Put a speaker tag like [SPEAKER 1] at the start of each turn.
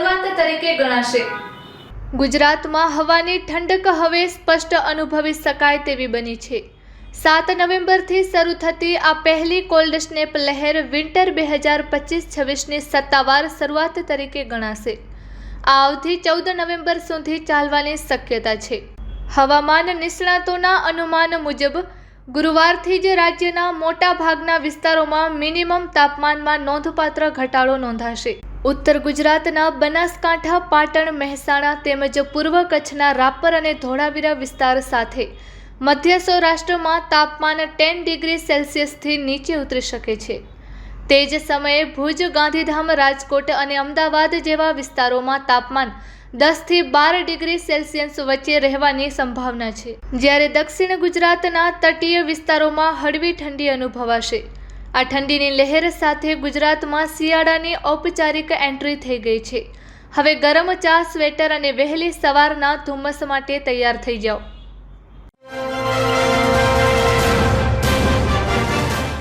[SPEAKER 1] શરૂઆત તરીકે ગણાશે। ગુજરાતમાં હવાની ઠંડક હવે સ્પષ્ટ અનુભવી શકાય તેવી બની છે। 7 નવેમ્બરથી શરૂ થતી આ પહેલી કોલ્ડ સ્નેપ લહેર વિન્ટર 2025-26ની સત્તાવાર શરૂઆત તરીકે ગણાશે। આ અવધિ 14 નવેમ્બર સુધી ચાલવાની શક્યતા છે। હવામાન નિષ્ણાતોના અનુમાન મુજબ ગુરુવારથી જ રાજ્યના મોટા ભાગના વિસ્તારોમાં મિનિમમ તાપમાનમાં નોંધપાત્ર ઘટાડો નોંધાશે। ઉત્તર ગુજરાતના બનાસકાંઠા, પાટણ, મહેસાણા તેમજ પૂર્વ કચ્છના રાપર અને ધોળાવીરા વિસ્તાર સાથે મધ્ય સૌરાષ્ટ્રમાં તાપમાન 10 ડિગ્રી સેલ્સિયસથી નીચે ઉતરી શકે છે। તે જ સમયે ભુજ, ગાંધીધામ, રાજકોટ અને અમદાવાદ જેવા વિસ્તારોમાં તાપમાન 10થી 12 ડિગ્રી સેલ્સિયસ વચ્ચે રહેવાની સંભાવના છે, જ્યારે દક્ષિણ ગુજરાતના તટીય વિસ્તારોમાં હળવી ઠંડી અનુભવાશે। આ ઠંડીની લહેર સાથે ગુજરાતમાં શિયાળાની ઔપચારિક એન્ટ્રી થઈ ગઈ છે। હવે ગરમ ચા, સ્વેટર અને વહેલી સવારના ધુમ્મસ માટે તૈયાર થઈ જાઓ।